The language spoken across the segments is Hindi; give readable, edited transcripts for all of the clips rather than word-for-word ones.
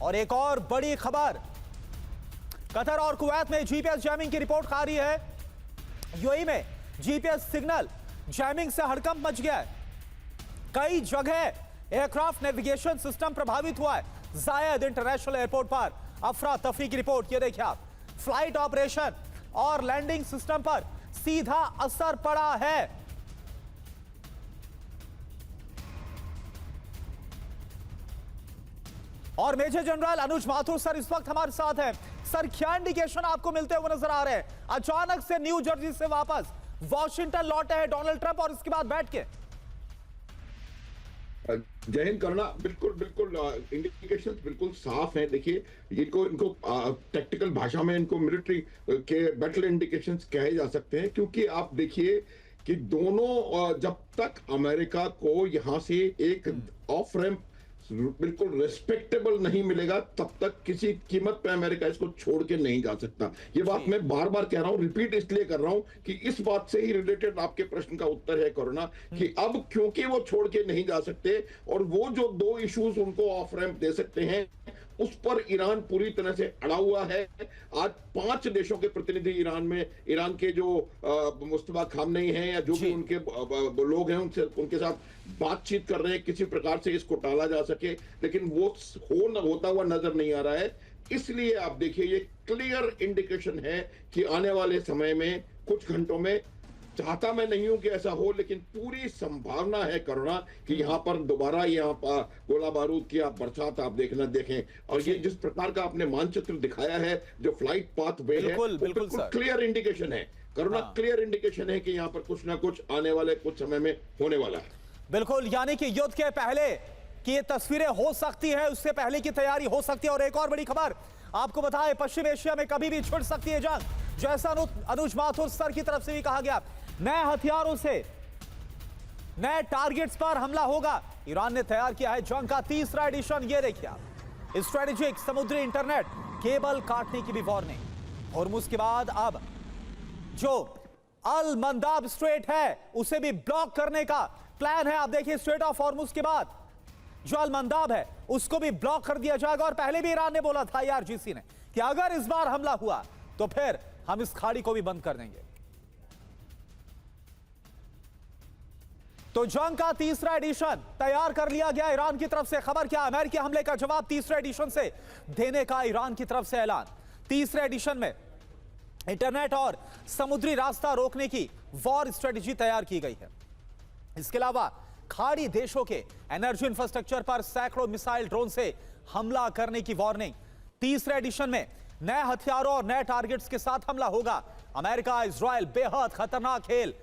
और एक और बड़ी खबर, कतर और कुवैत में जीपीएस जैमिंग की रिपोर्ट आ रही है। यूएई में जीपीएस सिग्नल जैमिंग से हड़कंप मच गया है। कई जगह एयरक्राफ्ट नेविगेशन सिस्टम प्रभावित हुआ है। जायद इंटरनेशनल एयरपोर्ट पर अफरा तफरी की रिपोर्ट, ये देखिए आप। फ्लाइट ऑपरेशन और लैंडिंग सिस्टम पर सीधा असर पड़ा है। और मेजर जनरल अनुज माथुर सर इस वक्त हमारे साथ हैं। सर, क्या इंडिकेशन आपको मिलते हुए नजर आ रहे हैं? अचानक से न्यू जर्सी से वापस वॉशिंगटन लौटे हैं डोनाल्ड ट्रंप और इसके बाद बैठ के जय हिंद करना। बिल्कुल बिल्कुल इंडिकेशन बिल्कुल साफ है। देखिए, इनको टेक्निकल भाषा में इनको मिलिट्री के बैटल इंडिकेशंस कहे जा सकते हैं, क्योंकि आप देखिए कि दोनों जब तक अमेरिका को यहां से एक ऑफ रैंप बिल्कुल रिस्पेक्टेबल नहीं मिलेगा, तब तक किसी कीमत पे अमेरिका इसको छोड़ के नहीं जा सकता। ये बात मैं बार बार कह रहा हूं, रिपीट इसलिए कर रहा हूं कि इस बात से ही रिलेटेड आपके प्रश्न का उत्तर है करुणा, कि अब क्योंकि वो छोड़ के नहीं जा सकते और वो जो दो इश्यूज उनको ऑफ रैंप दे सकते हैं उस पर ईरान पूरी तरह से अड़ा हुआ है। आज 5 देशों के प्रतिनिधि ईरान के जो मुस्तफा खामनेई हैं या जो भी उनके लोग हैं उनके साथ बातचीत कर रहे हैं, किसी प्रकार से इसको टाला जा सके, लेकिन वो होता हुआ नजर नहीं आ रहा है। इसलिए आप देखिए, ये क्लियर इंडिकेशन है कि आने वाले समय में कुछ घंटों में, चाहता मैं नहीं हूं कि ऐसा हो, लेकिन पूरी संभावना है करुणा कि यहां पर दोबारा यहाँ पर गोला बारूद की आप बरसात आप देखें। और ये जिस प्रकार का आपने मानचित्र दिखाया है, जो फ्लाइट पाथ वे है, बिल्कुल क्लियर इंडिकेशन है करुणा। क्लियर इंडिकेशन है कि यहाँ पर कुछ ना कुछ आने वाले कुछ समय में होने वाला है। बिल्कुल, यानी कि युद्ध के पहले की ये तस्वीरें हो सकती है, उससे पहले की तैयारी हो सकती है। और एक और बड़ी खबर आपको बताएं, पश्चिम एशिया में कभी भी छिड़ सकती है जंग, जैसा अनुज माथुर सर की तरफ से भी कहा गया। नए हथियारों से नए टारगेट्स पर हमला होगा। ईरान ने तैयार किया है जंग का तीसरा एडिशन, ये देखिए आप। स्ट्रेटेजिक समुद्री इंटरनेट केबल काटने की भी वार्निंग। होर्मुज के बाद अब जो अल मंदाब स्ट्रेट है उसे भी ब्लॉक करने का प्लान है। आप देखिए, स्ट्रेट ऑफ होर्मुज के बाद जो अल मंदाब है उसको भी ब्लॉक कर दिया जाएगा। और पहले भी ईरान ने बोला था, आईआरजीसी ने, कि अगर इस बार हमला हुआ तो फिर हम इस खाड़ी को भी बंद कर देंगे। तो जंग का तीसरा एडिशन तैयार कर लिया गया ईरान की तरफ से। खबर क्या? अमेरिकी हमले का जवाब तीसरे एडिशन से देने का ईरान की तरफ से ऐलान। तीसरे एडिशन में इंटरनेट और समुद्री रास्ता रोकने की वॉर स्ट्रेटेजी तैयार की गई है। इसके अलावा खाड़ी देशों के एनर्जी इंफ्रास्ट्रक्चर पर सैकड़ों मिसाइल ड्रोन से हमला करने की वार्निंग। तीसरे एडिशन में नए हथियारों और नए टारगेट्स के साथ हमला होगा। अमेरिका इजराइल बेहद खतरनाक खेल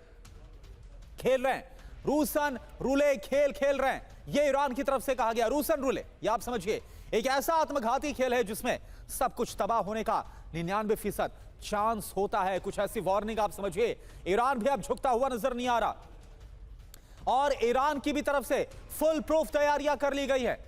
खेल रहे हैं। रूसन रूले खेल रहे हैं, यह ईरान की तरफ से कहा गया। रूसन रूले, यह आप समझिए, एक ऐसा आत्मघाती खेल है जिसमें सब कुछ तबाह होने का 99% चांस होता है। कुछ ऐसी वार्निंग आप समझिए। ईरान भी अब झुकता हुआ नजर नहीं आ रहा और ईरान की भी तरफ से फुल प्रूफ तैयारियां कर ली गई है।